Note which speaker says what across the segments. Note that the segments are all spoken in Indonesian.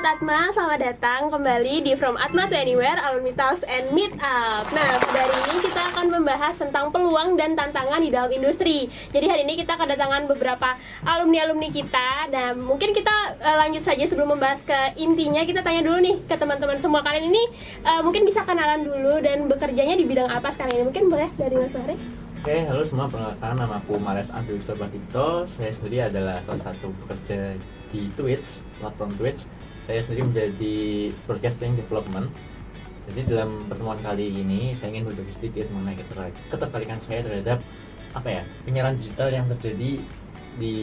Speaker 1: Atma, selamat datang kembali di From Atma to Anywhere, Alumni Talks and Meet Up. Nah, pada hari ini kita akan membahas tentang peluang dan tantangan di dalam industri. Jadi hari ini kita kedatangan beberapa alumni-alumni kita. Dan mungkin kita lanjut saja sebelum membahas ke intinya. Kita tanya dulu nih ke teman-teman semua. Kalian ini mungkin bisa kenalan dulu dan bekerjanya di bidang apa sekarang ini. Mungkin boleh dari Mas Fahri?
Speaker 2: Oke, halo semua, perkenalkan nama aku Mares Andri Batito. Saya sendiri adalah salah satu pekerja di Twitch, platform Twitch. Saya sendiri menjadi broadcasting development. Jadi dalam pertemuan kali ini saya ingin berbagi sedikit mengenai ketertarikan saya terhadap penyiaran digital yang terjadi di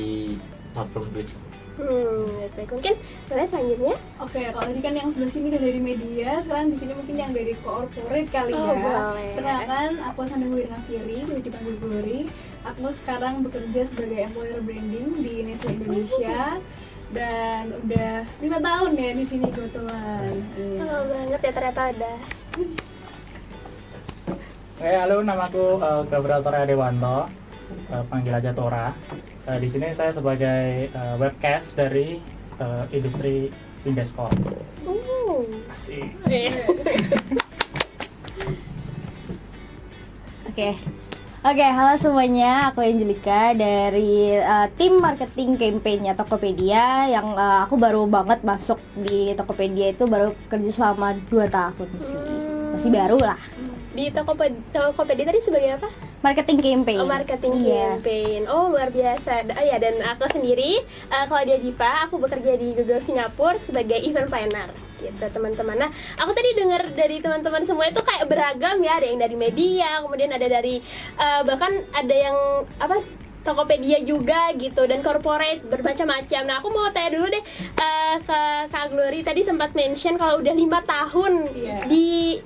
Speaker 2: platform Twitch.
Speaker 1: Baik, mungkin boleh selanjutnya.
Speaker 3: Oke, kalau tadi kan yang sebelah sini kan dari media, sekarang di sini mungkin yang dari corporate kali ya.
Speaker 1: Boleh.
Speaker 3: Perkenalkan, aku Sandra Wirna Firi, boleh dipanggil Glory. Aku sekarang bekerja sebagai employer branding di Nestle Indonesia. Dan udah 5 tahun ya di sini kebetulan.
Speaker 1: Lama banget ya ternyata udah.
Speaker 4: Halo, namaku Gabriel Tora Dewanto, panggil aja Tora. Di sini saya sebagai webcast dari industri Vindesco. Asik.
Speaker 5: Oke, halo semuanya, aku Angelika dari tim marketing campaign-nya Tokopedia yang aku baru banget masuk di Tokopedia itu baru kerja selama 2 tahun sih. Masih baru lah.
Speaker 1: Di Tokopedia tadi sebagai apa?
Speaker 5: Marketing campaign.
Speaker 1: Oh, marketing
Speaker 5: Iya.
Speaker 1: campaign. Oh, luar biasa. Ya, dan aku sendiri Claudia Diva, aku bekerja di Google Singapura sebagai event planner gitu, teman-teman. Nah, aku tadi dengar dari teman-teman semua itu kayak beragam ya, ada yang dari media, kemudian ada dari bahkan ada yang Tokopedia juga gitu, dan corporate bermacam-macam. Nah, aku mau tanya dulu deh ke Kak Glory, tadi sempat mention kalau udah 5 tahun di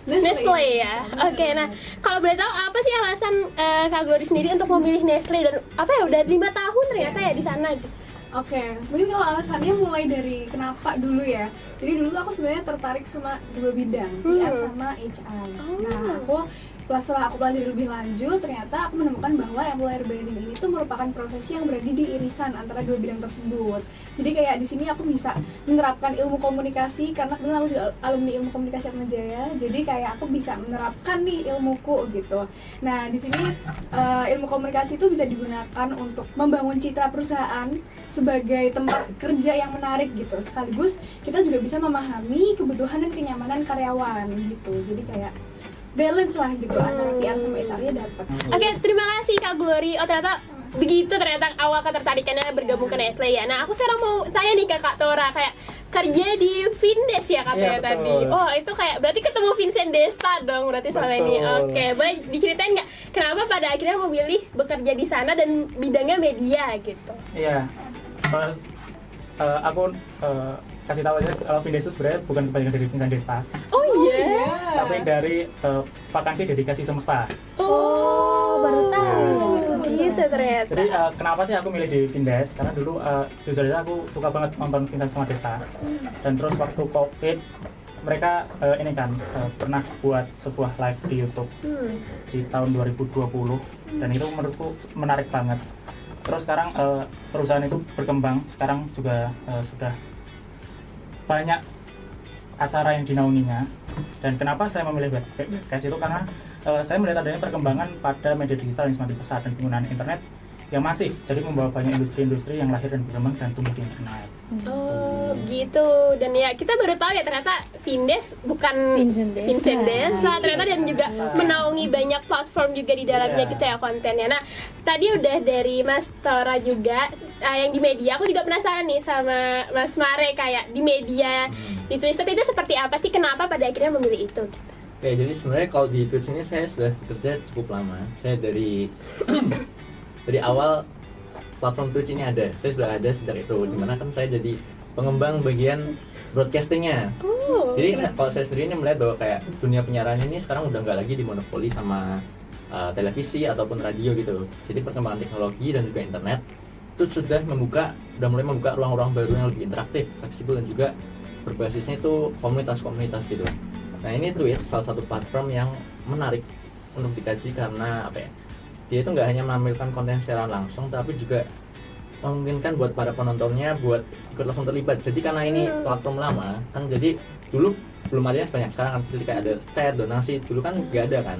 Speaker 1: Nestle ya. Oke, nah kalau boleh tahu apa sih alasan Kak Glory sendiri untuk memilih Nestle dan udah 5 tahun ternyata ya di sana gitu.
Speaker 3: Oke, mungkin kalau alasannya mulai dari kenapa dulu ya. Jadi dulu aku sebenarnya tertarik sama 2 bidang, PR sama HR. Nah, setelah aku pelajari lebih lanjut, ternyata aku menemukan bahwa employer branding ini tuh merupakan profesi yang berada di irisan antara 2 bidang tersebut. Jadi kayak di sini aku bisa menerapkan ilmu komunikasi karena kebetulan aku juga alumni ilmu komunikasi Atmajaya. Jadi kayak aku bisa menerapkan nih ilmuku gitu. Nah, di sini ilmu komunikasi itu bisa digunakan untuk membangun citra perusahaan sebagai tempat kerja yang menarik gitu. Sekaligus kita juga bisa memahami kebutuhan dan kenyamanan karyawan gitu. Jadi kayak balance lah gitu antara PR sama HR-nya dapat.
Speaker 1: Oke, terima kasih Kak Glory. Oh, ternyata begitu awal ketertarikannya bergabung ke Nestle ya. Nah, aku sekarang mau tanya nih ke Kak Tora, kayak kerja di Vindes ya katanya tadi. Oh, itu kayak berarti ketemu Vincent Desta dong berarti selama ini. Oke, boleh diceritain nggak kenapa pada akhirnya memilih bekerja di sana dan bidangnya media gitu?
Speaker 4: Iya, aku kasih tahu aja kalau Vindes itu sebenarnya bukan kepanjangan dari Vincent Desta,
Speaker 1: Oh iya.
Speaker 4: tapi dari vakansi dedikasi semesta.
Speaker 1: Oh,
Speaker 5: baru tahu
Speaker 1: ya. Gitu ternyata.
Speaker 4: Jadi kenapa sih aku milih di Vindes? Karena dulu jujur aja aku suka banget nonton Vincent sama Desta. Dan terus waktu COVID mereka pernah buat sebuah live di YouTube di tahun 2020 dan itu menurutku menarik banget. Terus sekarang perusahaan itu berkembang, sekarang juga sudah banyak acara yang dinaunginya. Dan kenapa saya memilih webcast itu karena saya melihat adanya perkembangan pada media digital yang semakin pesat dan penggunaan internet yang masif, jadi membawa banyak industri-industri yang lahir dan berkembang dan tumbuh di internet.
Speaker 1: Oh gitu, dan ya kita baru tahu ya ternyata Vindes bukan Vincent Desta ternyata, dan juga menaungi banyak platform juga di dalamnya gitu ya kontennya. Nah tadi udah dari Mas Tora juga yang di media, aku juga penasaran nih sama Mas Mare, kayak di media di Twitter itu seperti apa sih, kenapa pada akhirnya memilih itu gitu?
Speaker 2: Oke, jadi sebenarnya kalau di Twitch ini saya sudah bekerja cukup lama. Saya dari awal platform Twitch ini ada, saya sudah ada sejak itu. Dimana kan saya jadi pengembang bagian broadcastingnya. Jadi kalau saya sendiri ini melihat bahwa kayak dunia penyiaran ini sekarang udah nggak lagi dimonopoli sama televisi ataupun radio gitu. Jadi perkembangan teknologi dan juga internet itu sudah mulai membuka ruang-ruang baru yang lebih interaktif, fleksibel, dan juga berbasisnya itu komunitas-komunitas gitu. Nah ini Twitch salah satu platform yang menarik untuk dikaji karena dia itu nggak hanya menampilkan konten secara langsung, tapi juga memungkinkan buat para penontonnya buat ikut langsung terlibat. Jadi karena ini platform lama kan, jadi dulu belum adanya sebanyak sekarang kan, jadi kayak ada chat, donasi, dulu kan nggak ada kan.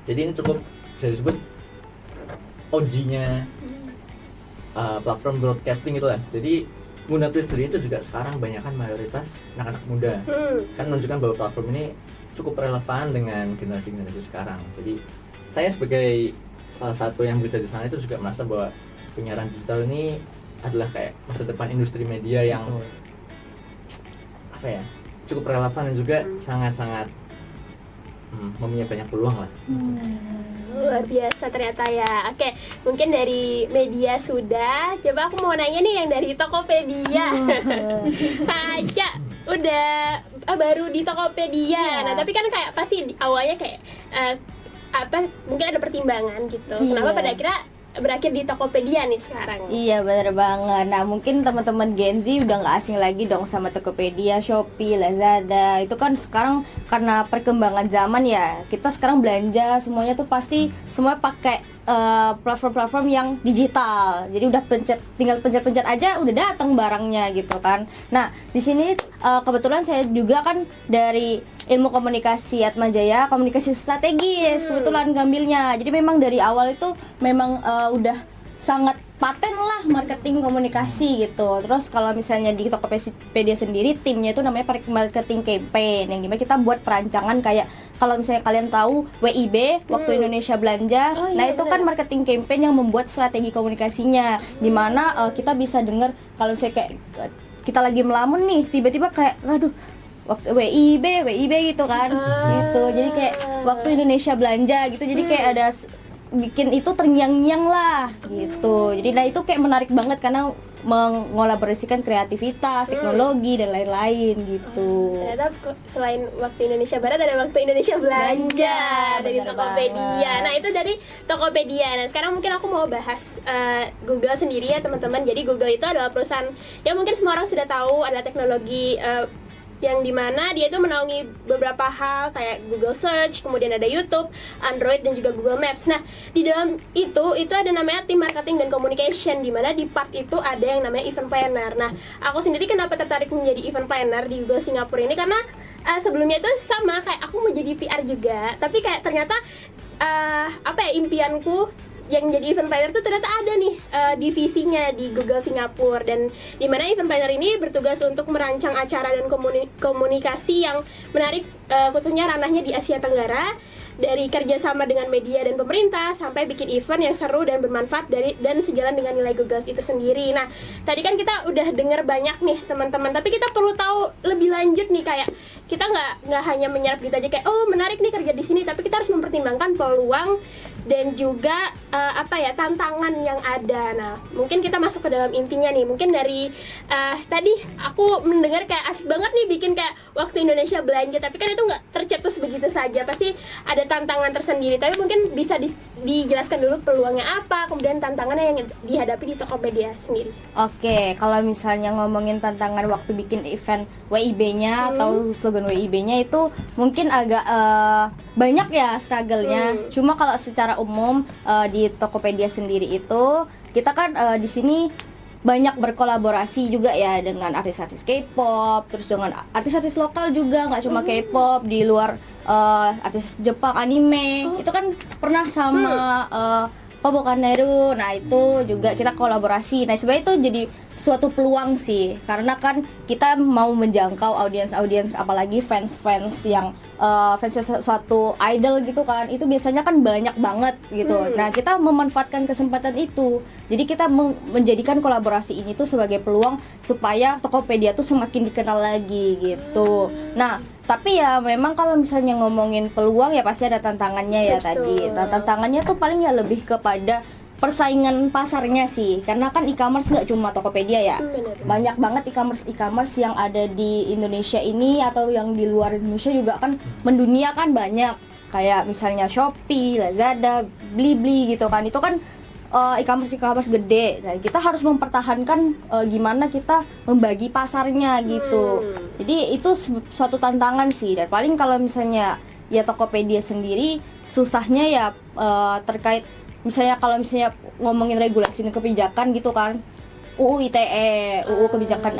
Speaker 2: Jadi ini cukup bisa disebut OG-nya platform broadcasting itulah. Jadi Muna Twist sendiri itu juga sekarang banyak kan mayoritas anak-anak muda. Kan menunjukkan bahwa platform ini cukup relevan dengan generasi-generasi sekarang. Jadi saya sebagai salah satu yang bekerja di sana itu juga merasa bahwa penyiaran digital ini adalah kayak masa depan industri media yang apa ya, cukup relevan dan juga sangat-sangat mempunyai banyak peluang lah.
Speaker 1: Luar biasa ternyata ya. Oke, mungkin dari media sudah. Coba aku mau nanya nih yang dari Tokopedia. Kaca udah baru di Tokopedia. Nah, tapi kan kayak pasti awalnya kayak mungkin ada pertimbangan gitu. Kenapa pada akhirnya berakhir di Tokopedia nih sekarang?
Speaker 5: Iya, bener banget. Nah, mungkin teman-teman Gen Z udah nggak asing lagi dong sama Tokopedia, Shopee, Lazada. Itu kan sekarang karena perkembangan zaman ya, kita sekarang belanja semuanya tuh pasti semua pakai platform-platform yang digital. Jadi udah tinggal pencet-pencet aja udah datang barangnya gitu kan. Nah, di sini kebetulan saya juga kan dari ilmu komunikasi Atmajaya, komunikasi strategis kebetulan ngambilnya. Jadi memang dari awal itu memang udah sangat paten lah marketing komunikasi gitu. Terus kalau misalnya di Tokopedia sendiri timnya itu namanya marketing campaign, yang dimana kita buat perancangan kayak kalau misalnya kalian tahu WIB waktu Indonesia Belanja, nah itu kan marketing campaign yang membuat strategi komunikasinya, dimana kita bisa dengar kalau misalnya kayak kita lagi melamun nih tiba-tiba kayak aduh waktu WIB gitu kan gitu. Jadi kayak waktu Indonesia Belanja gitu, jadi kayak ada bikin itu terngiang-ngiang lah gitu. Jadi nah itu kayak menarik banget karena mengolaborasikan kreativitas, teknologi dan lain-lain gitu.
Speaker 1: Ternyata selain waktu Indonesia Barat ada waktu Indonesia Belanja dari Tokopedia. Nah, itu dari Tokopedia. Nah, sekarang mungkin aku mau bahas Google sendiri ya, teman-teman. Jadi Google itu adalah perusahaan yang mungkin semua orang sudah tahu, adalah teknologi yang dimana dia itu menaungi beberapa hal kayak Google Search, kemudian ada YouTube, Android, dan juga Google Maps. Nah, di dalam itu ada namanya tim marketing dan communication, dimana di part itu ada yang namanya event planner. Nah, aku sendiri kenapa tertarik menjadi event planner di Google Singapura ini, karena sebelumnya itu sama kayak aku mau jadi PR juga, tapi kayak ternyata impianku yang jadi event planner itu ternyata ada nih divisinya di Google Singapura, dan dimana event planner ini bertugas untuk merancang acara dan komunikasi yang menarik, khususnya ranahnya di Asia Tenggara, dari kerjasama dengan media dan pemerintah sampai bikin event yang seru dan bermanfaat dan sejalan dengan nilai Google itu sendiri. Nah, tadi kan kita udah dengar banyak nih teman-teman, tapi kita perlu tahu lebih lanjut nih, kayak kita nggak hanya menyerap gitu aja kayak oh menarik nih kerja di sini, tapi kita harus mempertimbangkan peluang dan juga tantangan yang ada. Nah, mungkin kita masuk ke dalam intinya nih. Mungkin dari tadi aku mendengar kayak asik banget nih bikin kayak waktu Indonesia Belanja, tapi kan itu nggak tercetus begitu saja, pasti ada tantangan tersendiri. Tapi mungkin bisa dijelaskan dulu peluangnya apa, kemudian tantangannya yang dihadapi di Tokopedia sendiri.
Speaker 5: Oke, kalau misalnya ngomongin tantangan waktu bikin event WIB-nya atau slogan WIB-nya itu mungkin agak banyak ya struggle-nya. Cuma kalau secara umum di Tokopedia sendiri itu kita kan di sini banyak berkolaborasi juga ya dengan artis-artis K-pop, terus dengan artis-artis lokal juga, nggak cuma K-pop, di luar artis Jepang, anime. Itu kan pernah sama Popo Kaneru. Nah, itu juga kita kolaborasi. Nah, sebenarnya itu jadi suatu peluang sih, karena kan kita mau menjangkau audiens apalagi fans yang fans suatu idol gitu kan, itu biasanya kan banyak banget gitu. Nah, kita memanfaatkan kesempatan itu, jadi kita menjadikan kolaborasi ini tuh sebagai peluang supaya Tokopedia tuh semakin dikenal lagi gitu. Nah, tapi ya memang kalau misalnya ngomongin peluang ya pasti ada tantangannya ya. Tadi. Nah, tantangannya tuh paling ya lebih kepada persaingan pasarnya sih, karena kan e-commerce nggak cuma Tokopedia ya, banyak banget e-commerce yang ada di Indonesia ini atau yang di luar Indonesia juga kan mendunia kan banyak, kayak misalnya Shopee, Lazada, Blibli gitu kan, itu kan e-commerce gede. Nah, kita harus mempertahankan gimana kita membagi pasarnya gitu. Jadi itu suatu tantangan sih, dan paling kalau misalnya ya Tokopedia sendiri susahnya ya terkait misalnya kalau misalnya ngomongin regulasi dan kebijakan gitu kan, UU ITE, UU kebijakan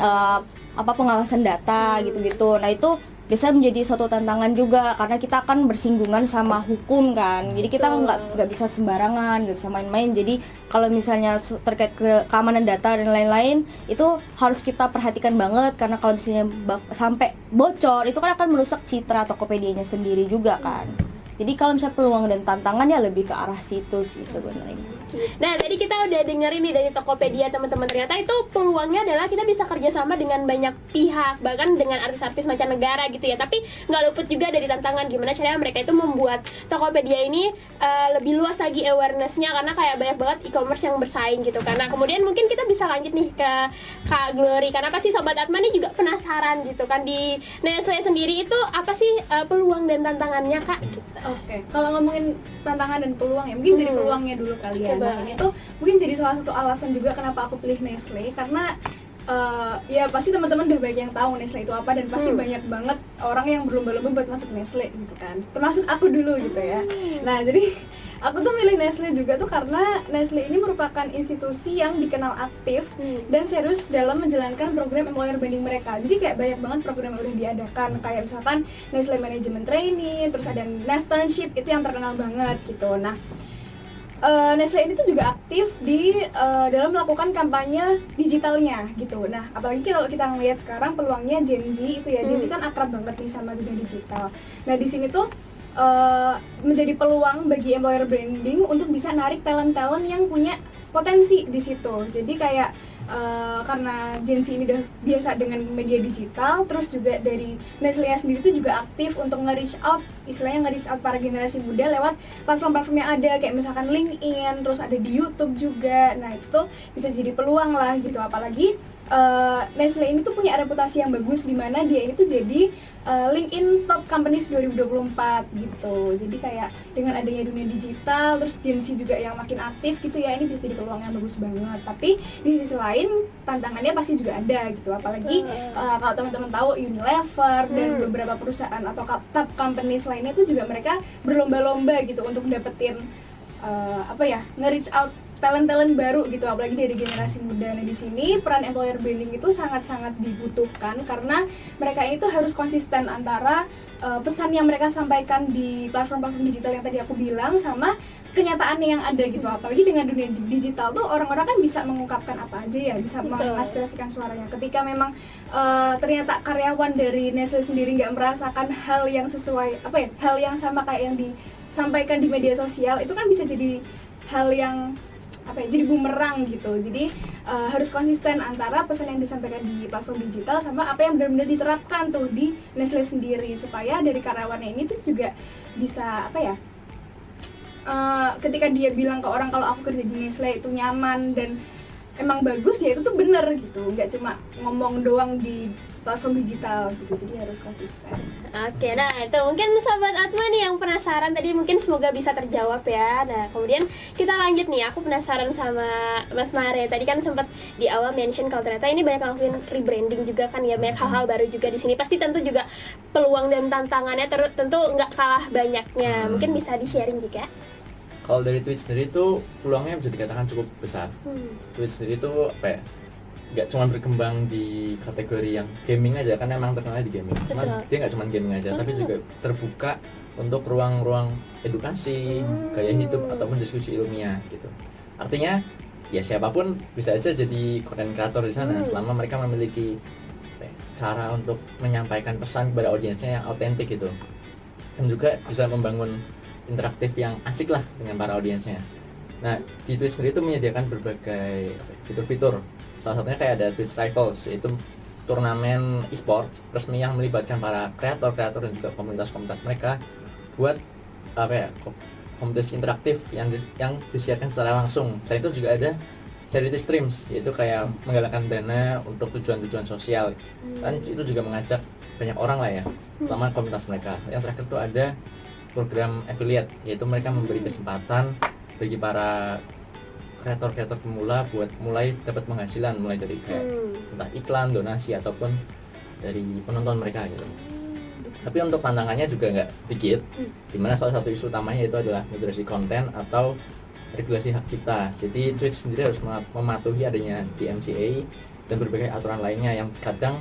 Speaker 5: pengawasan data gitu-gitu. Nah itu bisa menjadi suatu tantangan juga karena kita akan bersinggungan sama hukum kan. Jadi kita nggak bisa sembarangan, nggak bisa main-main. Jadi kalau misalnya terkait keamanan data dan lain-lain itu harus kita perhatikan banget karena kalau misalnya sampai bocor itu kan akan merusak citra Tokopedia-nya sendiri juga kan. Jadi kalau misalnya peluang dan tantangannya lebih ke arah situ sih sebenarnya.
Speaker 1: Nah, tadi kita udah dengerin nih dari Tokopedia teman-teman, ternyata itu peluangnya adalah kita bisa kerjasama dengan banyak pihak, bahkan dengan artis-artis mancanegara gitu ya. Tapi nggak luput juga dari tantangan gimana caranya mereka itu membuat Tokopedia ini lebih luas lagi awareness-nya karena kayak banyak banget e-commerce yang bersaing gitu. Karena kemudian mungkin kita bisa lanjut nih ke Kak Glory karena pasti Sobat Atma nih juga penasaran gitu kan di Nestle sendiri itu apa sih peluang dan tantangannya Kak? Gitu.
Speaker 3: Oke, kalau ngomongin tantangan dan peluang ya, mungkin dari peluangnya dulu kali ya. Nah, ini tuh mungkin jadi salah satu alasan juga kenapa aku pilih Nestle karena ya pasti teman-teman udah banyak yang tahu Nestle itu apa dan pasti banyak banget orang yang berlomba-lomba buat masuk Nestle gitu kan. Termasuk aku dulu gitu ya. Nah, jadi aku tuh milih Nestle juga tuh karena Nestle ini merupakan institusi yang dikenal aktif dan serius dalam menjalankan program employer branding mereka. Jadi kayak banyak banget program yang udah diadakan, kayak misalkan Nestle Management Training, terus ada Nesternship itu yang terkenal banget gitu. Nah, Nestle ini tuh juga aktif di dalam melakukan kampanye digitalnya gitu. Nah, apalagi kalau kita ngelihat sekarang peluangnya Gen Z itu ya, Gen Z kan akrab banget nih sama dunia digital. Nah, di sini tuh menjadi peluang bagi employer branding untuk bisa narik talent-talent yang punya potensi di situ. Jadi kayak karena Gen Z ini udah biasa dengan media digital, terus juga dari Nestle sendiri itu juga aktif untuk nge-reach out, istilahnya nge-reach out para generasi muda lewat platform-platform yang ada kayak misalkan LinkedIn, terus ada di YouTube juga. Nah itu tuh bisa jadi peluang lah gitu, apalagi Nestle ini tuh punya reputasi yang bagus di mana dia ini tuh jadi LinkedIn Top Companies 2024 gitu. Jadi kayak dengan adanya dunia digital, terus Gen Z juga yang makin aktif gitu ya, ini bisa jadi peluang yang bagus banget. Tapi di sisi lain tantangannya pasti juga ada gitu. Apalagi kalau teman-teman tahu Unilever dan beberapa perusahaan atau top companies lainnya itu juga mereka berlomba-lomba gitu untuk dapetin nge-reach out talent-talent baru gitu, apalagi dari generasi muda. Nah di sini peran employer branding itu sangat-sangat dibutuhkan karena mereka ini tuh harus konsisten antara pesan yang mereka sampaikan di platform-platform digital yang tadi aku bilang sama kenyataannya yang ada gitu. Apalagi dengan dunia digital tuh orang-orang kan bisa mengungkapkan apa aja ya, bisa mengaspirasikan suaranya. Ketika memang ternyata karyawan dari Nestle sendiri nggak merasakan hal yang sesuai hal yang sama kayak yang disampaikan di media sosial, itu kan bisa jadi hal yang jadi bumerang gitu. Jadi harus konsisten antara pesan yang disampaikan di platform digital sama apa yang benar-benar diterapkan tuh di Nestle sendiri, supaya dari karyawannya ini tuh juga bisa ketika dia bilang ke orang kalau aku kerja di Nestle itu nyaman dan emang bagus ya, itu tuh bener gitu, nggak cuma ngomong doang di platform digital gitu. Jadi harus konsisten.
Speaker 1: Oke, nah itu mungkin Sobat Atma nih yang penasaran tadi, mungkin semoga bisa terjawab ya. Nah kemudian kita lanjut nih, aku penasaran sama Mas Mare. Tadi kan sempat di awal mention kalau ternyata ini banyak ngelakuin rebranding juga kan ya, banyak hal-hal baru juga di sini. Pasti tentu juga peluang dan tantangannya tentu nggak kalah banyaknya. Mungkin bisa di-sharing juga.
Speaker 2: Kalau dari Twitch sendiri itu peluangnya bisa dikatakan cukup besar. Twitch sendiri itu nggak cuma berkembang di kategori yang gaming aja, kan emang terkenal di gaming. Cuman dia nggak cuma gaming aja, tapi juga terbuka untuk ruang-ruang edukasi, gaya hidup ataupun diskusi ilmiah gitu. Artinya ya siapapun bisa aja jadi content creator di sana selama mereka memiliki cara untuk menyampaikan pesan kepada audiensnya yang autentik gitu, dan juga bisa membangun interaktif yang asik lah dengan para audiensnya. Nah di Twitch sendiri itu menyediakan berbagai fitur-fitur. Salah satunya kayak ada Twitch Rivals, yaitu turnamen e-sport resmi yang melibatkan para kreator-kreator dan juga komunitas-komunitas mereka buat komunitas interaktif yang disiarkan secara langsung. Selain itu juga ada charity streams, yaitu kayak menggalakkan dana untuk tujuan-tujuan sosial. Dan itu juga mengajak banyak orang lah ya, terutama komunitas mereka. Yang terakhir itu ada program affiliate, yaitu mereka memberi kesempatan bagi para kreator-kreator pemula buat mulai dapat penghasilan, mulai dari kayak entah iklan, donasi ataupun dari penonton mereka gitu. Tapi untuk tantangannya juga nggak dikit, dimana salah satu isu utamanya itu adalah moderasi konten atau regulasi hak cipta. Jadi Twitch sendiri harus mematuhi adanya DMCA dan berbagai aturan lainnya yang kadang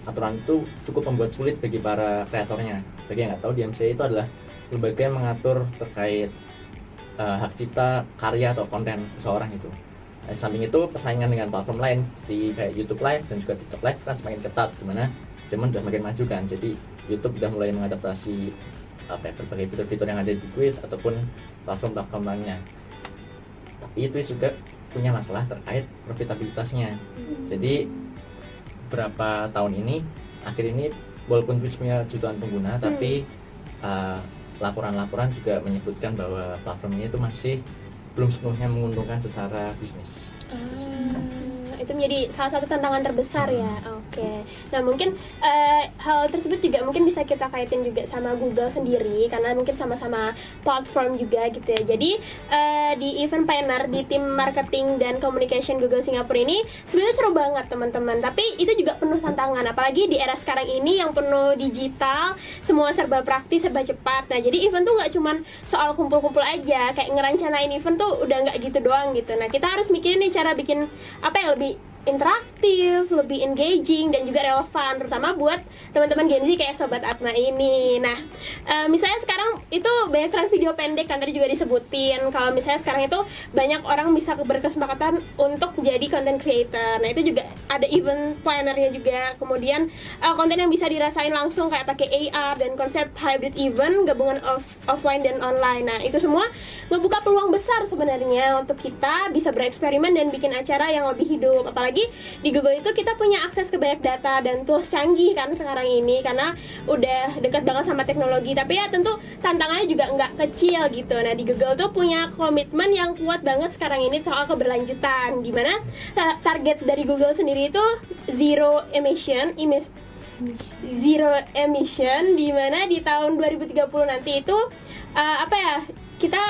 Speaker 2: aturan itu cukup membuat sulit bagi para kreatornya. Bagi yang nggak tahu, DMCA itu adalah lembaga yang mengatur terkait hak cipta karya atau konten seseorang itu. Di samping itu, persaingan dengan platform lain di kayak YouTube Live dan juga TikTok Live kan semakin ketat, dimana zaman udah makin maju kan. Jadi YouTube udah mulai mengadaptasi berbagai fitur-fitur yang ada di Twitch ataupun platform-platform lainnya. Tapi Twitch juga punya masalah terkait profitabilitasnya. Jadi berapa tahun ini, akhir ini walaupun Twitch punya jutaan pengguna, tapi laporan-laporan juga menyebutkan bahwa platform ini itu masih belum sepenuhnya menguntungkan secara bisnis.
Speaker 1: Itu menjadi salah satu tantangan terbesar ya. Oke. Nah mungkin hal tersebut juga mungkin bisa kita kaitin juga sama Google sendiri, karena mungkin sama-sama platform juga gitu ya. Jadi di event planner di tim marketing dan communication Google Singapura ini sebenarnya seru banget teman-teman. Tapi itu juga penuh tantangan, apalagi di era sekarang ini yang penuh digital, semua serba praktis, serba cepat. Nah jadi event tuh nggak cuman soal kumpul-kumpul aja, kayak ngerancanain event tuh udah nggak gitu doang gitu. Nah kita harus mikirin nih cara bikin apa yang lebih interaktif, lebih engaging dan juga relevan, terutama buat teman-teman Gen Z kayak Sobat Atma ini. Nah, misalnya sekarang itu banyak tren video pendek kan tadi juga disebutin. Kalau misalnya sekarang itu banyak orang bisa berkesempatan untuk jadi content creator. Nah, itu juga ada event plannernya juga. Kemudian konten yang bisa dirasain langsung kayak pakai AR dan konsep hybrid event, gabungan offline dan online. Nah, itu semua ngebuka peluang besar sebenarnya untuk kita bisa bereksperimen dan bikin acara yang lebih hidup. Apalagi di Google itu kita punya akses ke banyak data dan tools canggih kan sekarang ini, karena udah dekat banget sama teknologi. Tapi ya tentu tantangannya juga nggak kecil gitu. Nah di Google tuh punya komitmen yang kuat banget sekarang ini soal keberlanjutan, dimana target dari Google sendiri itu zero emission, dimana di tahun 2030 nanti itu kita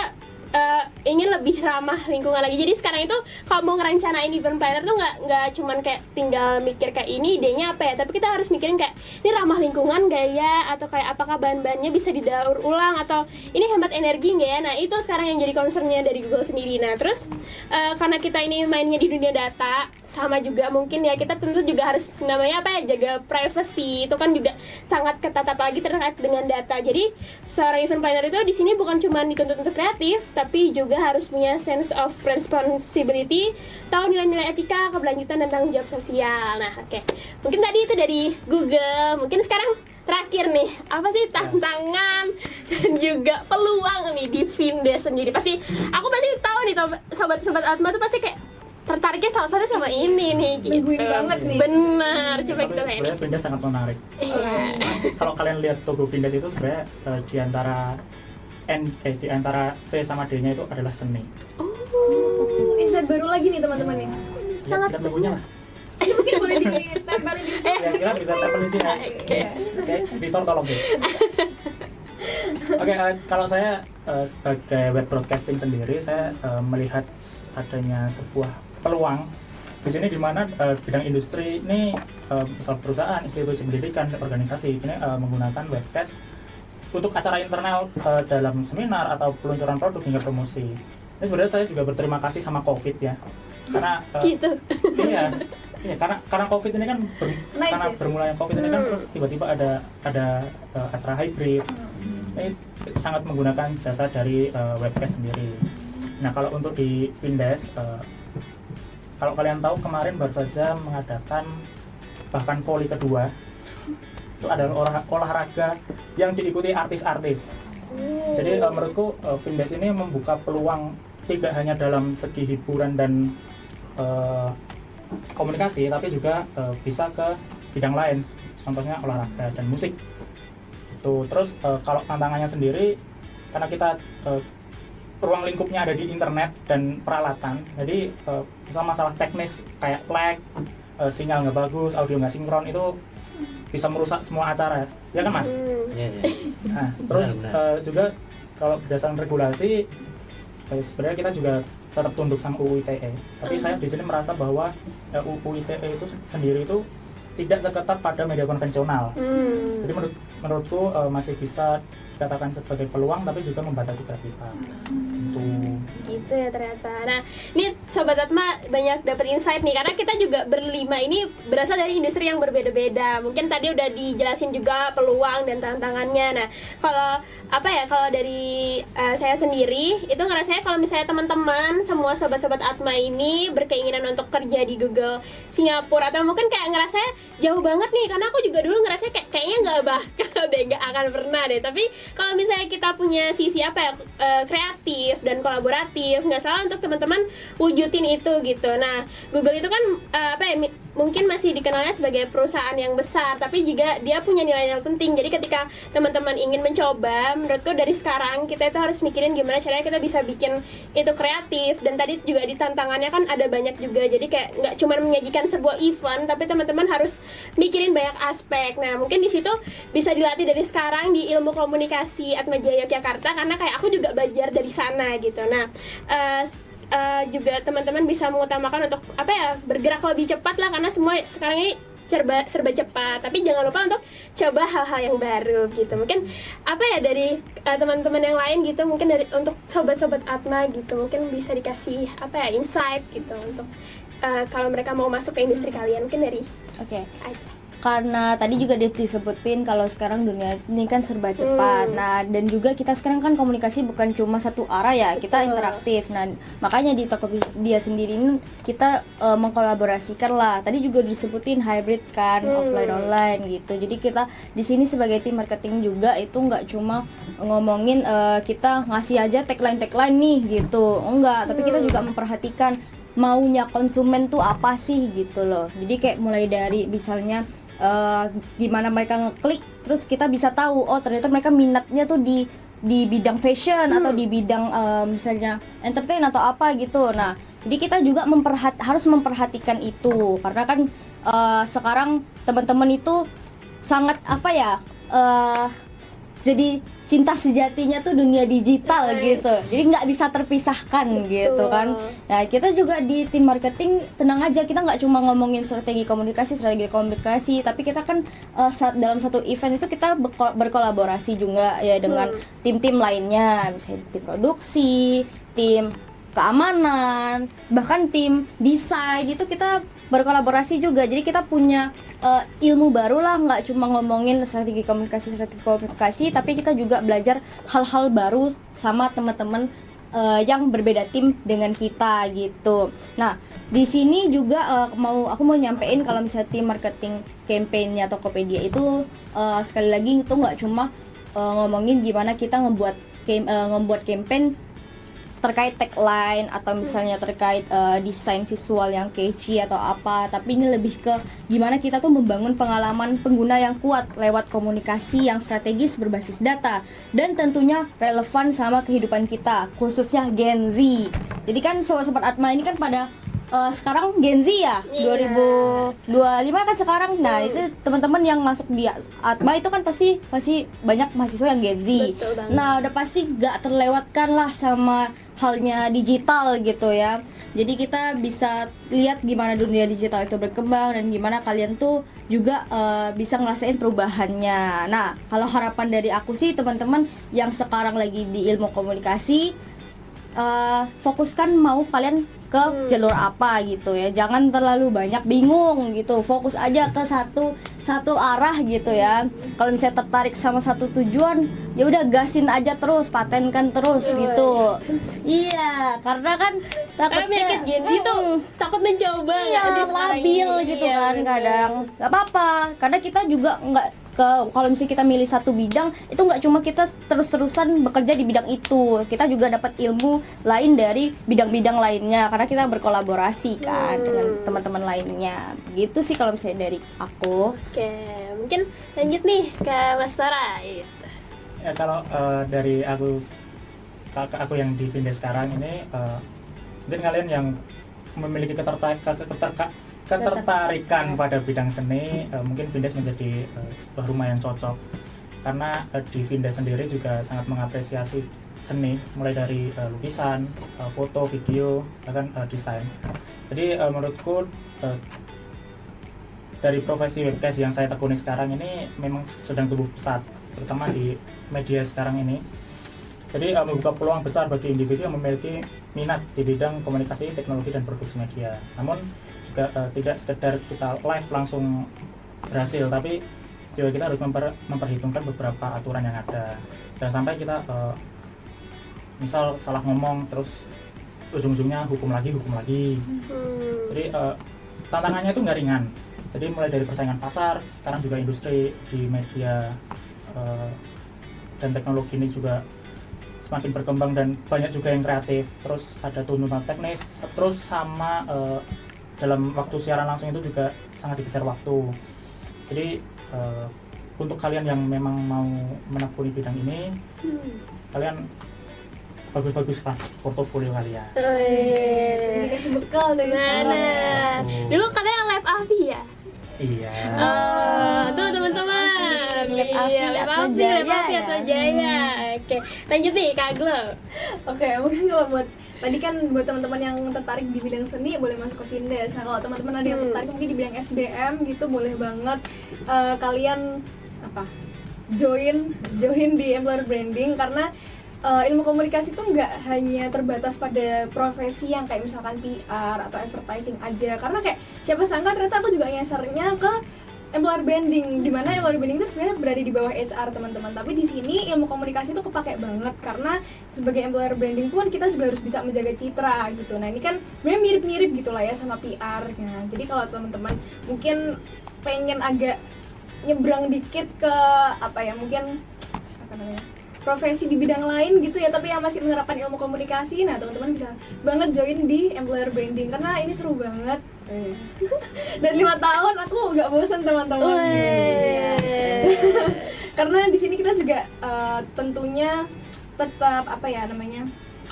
Speaker 1: ingin lebih ramah lingkungan lagi. Jadi sekarang itu kalau mau ngerancanain event planner tuh nggak cuman kayak tinggal mikir kayak ini idenya apa ya, tapi kita harus mikirin kayak ini ramah lingkungan gak ya, atau kayak apakah bahan-bahannya bisa didaur ulang, atau ini hemat energi nggak ya. Nah itu sekarang yang jadi concernnya dari Google sendiri. Nah terus karena kita ini mainnya di dunia data, sama juga mungkin ya kita tentu juga harus jaga privacy, itu kan juga sangat ketat apalagi terkait dengan data. Jadi seorang event planner itu di sini bukan cuma dituntut untuk kreatif, tapi juga harus punya sense of responsibility, tahu nilai-nilai etika, keberlanjutan dan tanggung jawab sosial. Nah, oke. Mungkin tadi itu dari Google. Mungkin sekarang terakhir nih, apa sih tantangan dan juga peluang nih di Findes sendiri? Aku pasti tahu nih sobat-sobat Atma tuh pasti kayak tertariknya salah satu sama ini nih gitu.
Speaker 3: Nungguin banget nih.
Speaker 1: Bener, coba kita lihat.
Speaker 4: Sebenarnya Findes sangat menarik.
Speaker 1: Iya.
Speaker 4: Kalau kalian lihat logo Findes itu sebenarnya di antara V sama D-nya itu adalah seni.
Speaker 3: Insight baru lagi nih teman-teman ya.
Speaker 1: Sangat
Speaker 4: lihat logonya lah.
Speaker 3: Mungkin boleh ditempelin di
Speaker 4: Kira-kira bisa tempelin sini ya. Oke, editor tolong deh. Oke, kalau saya sebagai web broadcasting sendiri, saya melihat adanya sebuah peluang di sini, di mana bidang industri ini, perusahaan, institusi pendidikan, organisasi ini menggunakan webcast untuk acara internal dalam seminar atau peluncuran produk hingga promosi. Ini sebenarnya saya juga berterima kasih sama COVID ya, karena
Speaker 1: gitu.
Speaker 4: Iya, karena COVID ini kan karena bermulanya COVID ini kan terus tiba-tiba ada acara hybrid. Ini sangat menggunakan jasa dari webcast sendiri. Nah kalau untuk di Findes, kalau kalian tahu kemarin baru saja mengadakan bahkan voli kedua, itu adalah olahraga yang diikuti artis-artis. Jadi menurutku Findes ini membuka peluang tidak hanya dalam segi hiburan dan komunikasi, tapi juga bisa ke bidang lain, contohnya olahraga dan musik. Terus kalau tantangannya sendiri, karena kita ruang lingkupnya ada di internet dan peralatan, jadi misal masalah teknis kayak lag, sinyal nggak bagus, audio nggak sinkron, itu bisa merusak semua acara, ya kan Mas? Nah, terus juga kalau berdasarkan regulasi, sebenarnya kita juga tetap tunduk sama UU ITE. Tapi saya di sini merasa bahwa UU ITE itu sendiri itu tidak seketat pada media konvensional. Jadi menurutku masih bisa dikatakan sebagai peluang, tapi juga membatasi gerak kita. gitu.
Speaker 1: Gitu ya ternyata. Nah, ini Sobat Atma banyak dapat insight nih karena kita juga berlima ini berasal dari industri yang berbeda-beda. Mungkin tadi udah dijelasin juga peluang dan tantangannya. Nah, kalau dari saya sendiri itu ngerasanya kalau misalnya teman-teman semua sobat-sobat Atma ini berkeinginan untuk kerja di Google Singapura atau mungkin kayak ngerasanya jauh banget nih karena aku juga dulu ngerasanya kayaknya nggak bakal deh, nggak akan pernah deh. Tapi kalau misalnya kita punya sisi kreatif dan kolaboratif, nggak salah untuk teman-teman wujudin itu gitu. Nah, Google itu kan mungkin masih dikenalnya sebagai perusahaan yang besar, tapi juga dia punya nilai-nilai penting. Jadi ketika teman-teman ingin mencoba, menurutku dari sekarang kita itu harus mikirin gimana caranya kita bisa bikin itu kreatif. Dan tadi juga di tantangannya kan ada banyak juga. Jadi kayak nggak cuma menyajikan sebuah event, tapi teman-teman harus mikirin banyak aspek. Nah, mungkin di situ bisa dilatih dari sekarang di ilmu komunikasi Atmajaya Yogyakarta karena kayak aku juga belajar dari sana gitu. Nah, juga teman-teman bisa mengutamakan untuk bergerak lebih cepat lah karena semua sekarang ini serba cepat, tapi jangan lupa untuk coba hal-hal yang baru gitu. Mungkin dari teman-teman yang lain gitu, mungkin untuk sobat-sobat Atma gitu, mungkin bisa dikasih insight gitu untuk kalau mereka mau masuk ke industri kalian, mungkin dari aja.
Speaker 5: Karena tadi juga disebutin kalau sekarang dunia ini kan serba cepat. Nah, dan juga kita sekarang kan komunikasi bukan cuma satu arah ya, kita interaktif. Nah, makanya di Tokopedia sendiri ini kita mengkolaborasikan lah. Tadi juga disebutin hybrid kan, offline online gitu. Jadi kita di sini sebagai tim marketing juga itu nggak cuma ngomongin kita ngasih aja tagline nih gitu. Enggak, tapi kita juga memperhatikan maunya konsumen tuh apa sih gitu loh. Jadi kayak mulai dari misalnya gimana mereka ngeklik, terus kita bisa tahu ternyata mereka minatnya tuh di bidang fashion atau di bidang misalnya entertain atau apa gitu. Nah, jadi kita juga harus memperhatikan itu karena kan sekarang teman-teman itu sangat jadi cinta sejatinya tuh dunia digital gitu, jadi nggak bisa terpisahkan gitu kan. Nah, kita juga di tim marketing tenang aja, kita nggak cuma ngomongin strategi komunikasi, tapi kita kan dalam satu event itu kita berkolaborasi juga ya dengan tim-tim lainnya, misalnya tim produksi, tim keamanan, bahkan tim desain itu kita berkolaborasi juga. Jadi kita punya ilmu baru lah, nggak cuma ngomongin strategi komunikasi, tapi kita juga belajar hal-hal baru sama teman-teman yang berbeda tim dengan kita gitu. Nah, di sini juga aku mau nyampein kalau misalnya tim marketing campaign-nya Tokopedia itu sekali lagi itu nggak cuma ngomongin gimana kita ngebuat campaign terkait tagline atau misalnya terkait desain visual yang catchy atau apa, tapi ini lebih ke gimana kita tuh membangun pengalaman pengguna yang kuat lewat komunikasi yang strategis berbasis data dan tentunya relevan sama kehidupan kita, khususnya Gen Z. Jadi kan sobat-sobat Atma ini kan pada sekarang Gen Z ya, 2025 kan sekarang. Nah, itu teman-teman yang masuk di Atma itu kan pasti banyak mahasiswa yang Gen Z. Nah, udah pasti gak terlewatkan lah sama halnya digital gitu ya. Jadi kita bisa lihat gimana dunia digital itu berkembang dan gimana kalian tuh juga bisa ngerasain perubahannya. Nah, kalau harapan dari aku sih teman-teman yang sekarang lagi di ilmu komunikasi, fokuskan mau kalian ke jalur apa gitu ya, jangan terlalu banyak bingung gitu, fokus aja ke satu arah gitu ya. Kalau misalnya tertarik sama satu tujuan, ya udah gasin aja terus, patenkan terus gitu. Iya, karena kan takutnya
Speaker 1: takut mencoba,
Speaker 5: labil gitu kan kadang. Gak apa-apa, karena kita juga kalau misalnya kita milih satu bidang itu nggak cuma kita terus-terusan bekerja di bidang itu, kita juga dapat ilmu lain dari bidang-bidang lainnya karena kita berkolaborasi kan dengan teman-teman lainnya. Gitu sih kalau misalnya dari aku.
Speaker 1: Oke, mungkin lanjut nih ke Mas Tara gitu.
Speaker 4: Ya, kalau dari aku yang di Vindes sekarang ini, mungkin kalian yang memiliki ketertarikan pada bidang seni, mungkin Vindes menjadi sebuah rumah yang cocok karena di Vindes sendiri juga sangat mengapresiasi seni, mulai dari lukisan, foto, video, bahkan desain. Jadi menurutku dari profesi webcast yang saya tekuni sekarang ini memang sedang tumbuh pesat, terutama di media sekarang ini. Jadi membuka peluang besar bagi individu yang memiliki minat di bidang komunikasi, teknologi, dan produksi media. Namun juga tidak sekedar kita live langsung berhasil, tapi juga kita harus memperhitungkan beberapa aturan yang ada. Jangan sampai kita misal salah ngomong terus ujung-ujungnya hukum lagi. Jadi tantangannya itu nggak ringan. Jadi mulai dari persaingan pasar, sekarang juga industri di media dan teknologi ini juga semakin berkembang dan banyak juga yang kreatif. Terus ada tuntutan teknis, terus sama dalam waktu siaran langsung itu juga sangat dikejar waktu. Jadi untuk kalian yang memang mau menekuni bidang ini, kalian bagus-bagus lah portofolio kalian.
Speaker 3: Dikasih bekal dari
Speaker 1: Mana? Dulu katanya lab Avi ya?
Speaker 4: Iya.
Speaker 1: Tuh teman-teman.
Speaker 5: Lab Avi Atma
Speaker 1: Jaya. Oke, lanjut nih Kak Glo.
Speaker 3: Oke, mungkin kalau buat tadi kan buat teman-teman yang tertarik di bidang seni boleh masuk ke Findes. Nah, kalau teman-teman ada yang tertarik mungkin di bidang SBM gitu boleh banget kalian join di employer branding, karena ilmu komunikasi itu nggak hanya terbatas pada profesi yang kayak misalkan PR atau advertising aja, karena kayak siapa sangka ternyata aku juga nyasarnya ke employer branding, dimana employer branding itu sebenarnya berada di bawah HR teman-teman, tapi di sini ilmu komunikasi itu kepake banget, karena sebagai employer branding pun kita juga harus bisa menjaga citra gitu. Nah ini kan sebenarnya mirip-mirip gitu lah ya sama PR. Nah, jadi kalau teman-teman mungkin pengen agak nyebrang dikit ke mungkin profesi di bidang lain gitu ya, tapi yang masih menerapkan ilmu komunikasi, nah teman-teman bisa banget join di employer branding karena ini seru banget. Dan 5 tahun aku nggak bosan teman-teman. Karena di sini kita juga tentunya tetap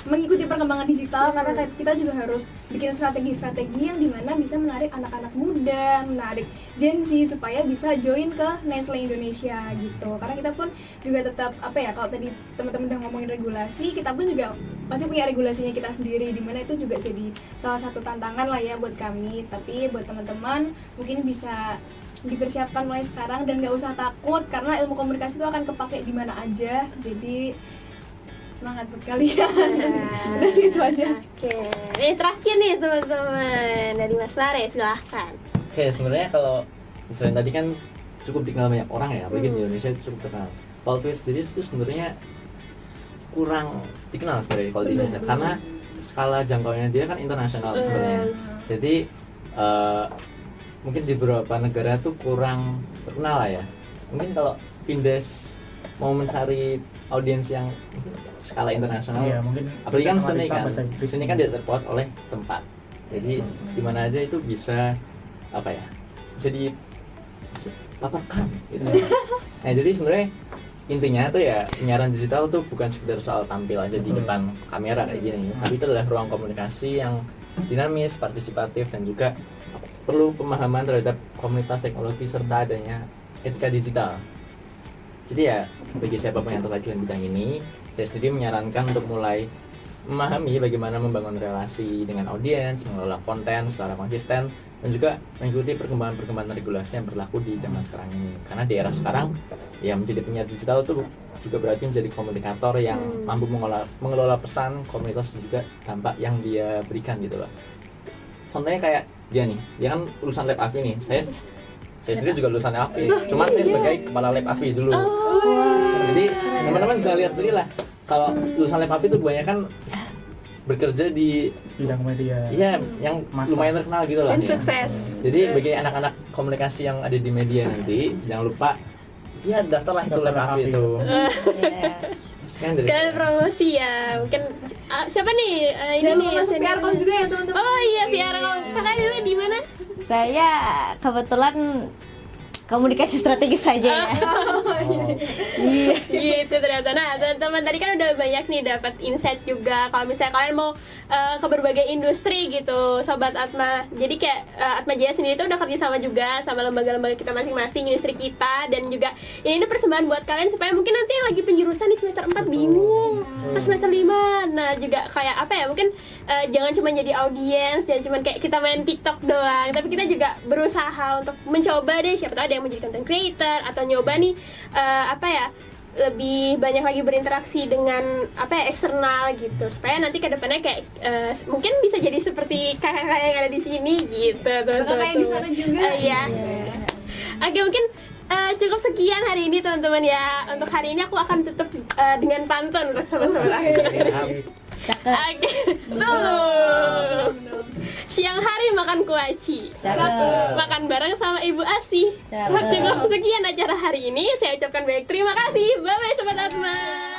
Speaker 3: mengikuti perkembangan digital, karena kita juga harus bikin strategi-strategi yang dimana bisa menarik anak-anak muda, menarik Gen Z supaya bisa join ke Nestle Indonesia gitu. Karena kita pun juga tetap kalau tadi teman-teman udah ngomongin regulasi, kita pun juga pasti punya regulasinya kita sendiri, dimana itu juga jadi salah satu tantangan lah ya buat kami. Tapi buat teman-teman mungkin bisa dipersiapkan mulai sekarang dan nggak usah takut, karena ilmu komunikasi itu akan kepake di mana aja. Jadi semangat buat kalian. Udah situ aja.
Speaker 1: Oke, ini terakhir nih teman-teman dari Mas Mare, silahkan.
Speaker 2: Oke, sebenarnya kalau misalnya tadi kan cukup dikenal banyak orang ya, apalagi di Indonesia itu cukup terkenal. Kalau Twist sendiri itu sebenarnya kurang dikenal sebenarnya kalau di Indonesia, karena skala jangkauannya dia kan internasional sebenarnya. Jadi mungkin di beberapa negara tuh kurang terkenal lah ya. Mungkin kalau Findes mau mencari audiens yang skala internasional,
Speaker 4: Iya, mungkin
Speaker 2: apalagi kan
Speaker 4: bisa
Speaker 2: seni kan,
Speaker 4: bahasa Inggris.
Speaker 2: seni kan tidak terpaut oleh tempat. Jadi di mana aja itu bisa bisa dipaparkan gitu. Nah jadi sebenarnya intinya tuh ya penyiaran digital tuh bukan sekedar soal tampil aja di depan kamera kayak gini, tapi itu adalah ruang komunikasi yang dinamis, partisipatif, dan juga perlu pemahaman terhadap komunitas teknologi serta adanya etika digital. Jadi ya bagi siapapun yang tertarik dalam bidang ini, saya sendiri menyarankan untuk mulai memahami bagaimana membangun relasi dengan audiens, mengelola konten secara konsisten, dan juga mengikuti perkembangan regulasi yang berlaku di zaman sekarang ini. Karena di era sekarang, ya menjadi penyiar digital itu juga berarti menjadi komunikator yang mampu mengelola pesan, komunitas, dan juga dampak yang dia berikan gitu loh. Contohnya kayak dia kan lulusan Lab Avi nih, saya sendiri juga lulusan Lab Avi, cuman saya sebagai kepala Lab Avi dulu. Jadi teman-teman bisa lihat sendiri lah, kalau lulusan Lab Avi itu kebanyakan bekerja di
Speaker 4: bidang media.
Speaker 2: Iya, yang lumayan terkenal gitu lah.
Speaker 1: Dan
Speaker 2: Ya.
Speaker 1: sukses.
Speaker 2: Jadi bagi anak-anak komunikasi yang ada di media nanti, jangan lupa daftarlah itu Lab Avi itu. Sekian dari
Speaker 1: Sekalian
Speaker 2: saya.
Speaker 1: promosi ya. Mungkin siapa nih? Ini
Speaker 3: Jangan
Speaker 1: nih
Speaker 3: lupa masuk PR Com juga ya teman-teman.
Speaker 1: Oh iya, PR Com. Kakak dulu di mana?
Speaker 5: Saya kebetulan komunikasi strategis saja ya. Iya.
Speaker 1: Gitu ternyata. Nah teman-teman tadi kan udah banyak nih dapat insight juga kalau misalnya kalian mau ke berbagai industri gitu, Sobat Atma. Jadi kayak Atma Jaya sendiri tuh udah kerja sama juga sama lembaga-lembaga kita masing-masing, industri kita, dan juga ini persembahan buat kalian supaya mungkin nanti yang lagi penjurusan di semester 4 bingung pas semester 5. Nah juga kayak mungkin jangan cuma jadi audiens, jangan cuma kayak kita main TikTok doang, tapi kita juga berusaha untuk mencoba deh, siapa tahu ada yang mau jadi content creator atau nyoba nih lebih banyak lagi berinteraksi dengan eksternal gitu, supaya nanti kedepannya kayak mungkin bisa jadi seperti kakak-kakak yang ada di sini gitu
Speaker 3: Kakak kayak di sana juga.
Speaker 1: Iya. Oke, mungkin cukup sekian hari ini teman-teman ya. Untuk hari ini aku akan tutup dengan pantun untuk sobat-sobat aku.
Speaker 5: Cakep.
Speaker 1: Oke, tuh. Siang hari makan kuaci.
Speaker 5: Cakep.
Speaker 1: Makan bareng sama Ibu Asih.
Speaker 5: Cakep.
Speaker 1: Cukup sekian acara hari ini. Saya ucapkan banyak terima kasih. Bye bye sobat Atma.